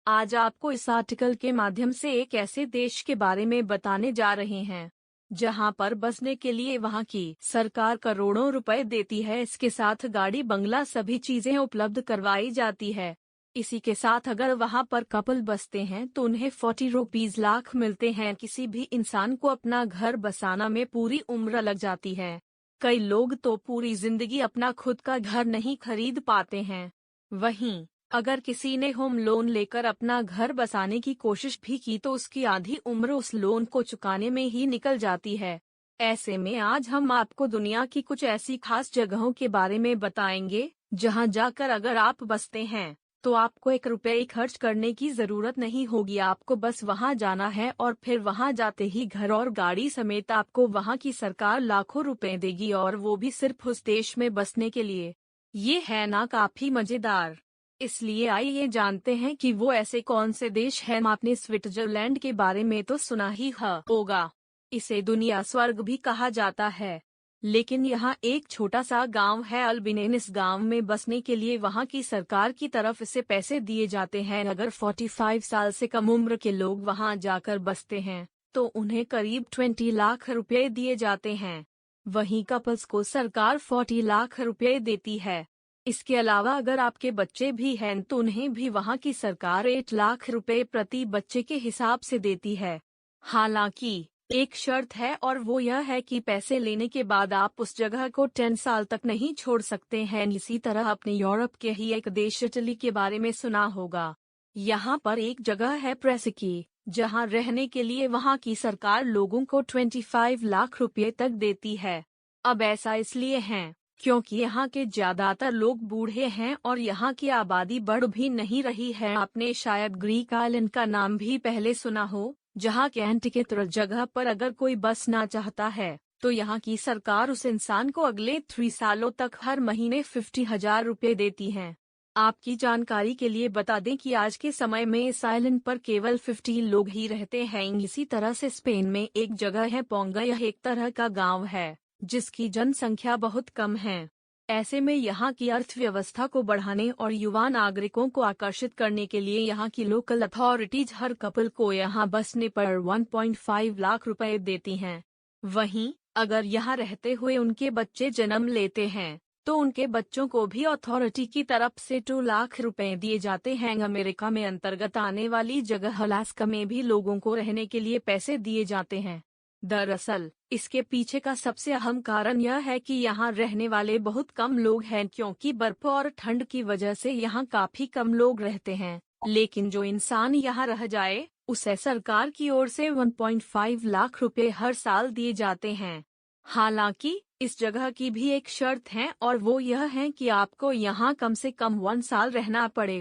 आज आपको इस आर्टिकल के माध्यम से एक ऐसे देश के बारे में बताने जा रहे हैं जहां पर बसने के लिए वहां की सरकार करोड़ों रुपए देती है। इसके साथ गाड़ी बंगला सभी चीजें उपलब्ध करवाई जाती है। इसी के साथ अगर वहां पर कपल बसते हैं तो उन्हें 40 रुपीज लाख मिलते हैं। किसी भी इंसान को अपना घर बसाना में पूरी उम्र लग जाती है। कई लोग तो पूरी जिंदगी अपना खुद का घर नहीं खरीद पाते हैं। वहीं अगर किसी ने होम लोन लेकर अपना घर बसाने की कोशिश भी की तो उसकी आधी उम्र उस लोन को चुकाने में ही निकल जाती है। ऐसे में आज हम आपको दुनिया की कुछ ऐसी खास जगहों के बारे में बताएंगे जहां जाकर अगर आप बसते हैं तो आपको 1 रुपये खर्च करने की जरूरत नहीं होगी। आपको बस वहां जाना है और फिर वहां जाते ही घर और गाड़ी समेत आपको वहां की सरकार लाखों रुपए देगी, और वो भी सिर्फ उस देश में बसने के लिए। ये है ना काफी मजेदार। इसलिए आइए जानते हैं कि वो ऐसे कौन से देश हैं। आपने स्विट्जरलैंड के बारे में तो सुना ही होगा। इसे दुनिया स्वर्ग भी कहा जाता है। लेकिन यहाँ एक छोटा सा गांव है अल्बिनेन। इस गांव में बसने के लिए वहाँ की सरकार की तरफ से पैसे दिए जाते हैं। अगर 45 साल से कम उम्र के लोग वहाँ जाकर बसते हैं तो उन्हें करीब 20 लाख रुपए दिए जाते हैं। वहीं कपल्स को सरकार 40 लाख रुपए देती है। इसके अलावा अगर आपके बच्चे भी हैं तो उन्हें भी वहाँ की सरकार 8 लाख रुपए प्रति बच्चे के हिसाब से देती है। हालांकि एक शर्त है, और वो यह है कि पैसे लेने के बाद आप उस जगह को 10 साल तक नहीं छोड़ सकते हैं। इसी तरह अपने यूरोप के ही एक देश इटली के बारे में सुना होगा। यहाँ पर एक जगह है प्रेसिकी, जहाँ रहने के लिए वहाँ की सरकार लोगों को 25 लाख रुपए तक देती है। अब ऐसा इसलिए है क्योंकि यहाँ के ज्यादातर लोग बूढ़े हैं और यहाँ की आबादी बढ़ भी नहीं रही है। आपने शायद ग्रीक आइलैंड का नाम भी पहले सुना हो, जहाँ के एंटिकेटर जगह पर अगर कोई बसना चाहता है तो यहाँ की सरकार उस इंसान को अगले 3 सालों तक हर महीने 50,000 रुपए देती है। आपकी जानकारी के लिए बता दें कि आज के समय में इस आइलैंड पर केवल 15 लोग ही रहते हैं। इसी तरह से स्पेन में एक जगह है पोंगा। यह एक तरह का गाँव है जिसकी जनसंख्या बहुत कम है। ऐसे में यहाँ की अर्थव्यवस्था को बढ़ाने और युवा नागरिकों को आकर्षित करने के लिए यहाँ की लोकल अथॉरिटीज हर कपल को यहाँ बसने पर 1.5 लाख रुपए देती हैं। वहीं अगर यहाँ रहते हुए उनके बच्चे जन्म लेते हैं तो उनके बच्चों को भी अथॉरिटी की तरफ से 2 लाख रुपए दिए जाते हैं। अमेरिका में अंतर्गत आने वाली जगह अलास्का में भी लोगों को रहने के लिए पैसे दिए जाते हैं। दरअसल इसके पीछे का सबसे अहम कारण यह है कि यहाँ रहने वाले बहुत कम लोग हैं, क्योंकि बर्फ और ठंड की वजह से यहाँ काफी कम लोग रहते हैं। लेकिन जो इंसान यहाँ रह जाए उसे सरकार की ओर से 1.5 लाख रुपए हर साल दिए जाते हैं। हालांकि इस जगह की भी एक शर्त है, और वो यह है कि आपको यहाँ कम से कम 1 साल रहना पड़ेगा।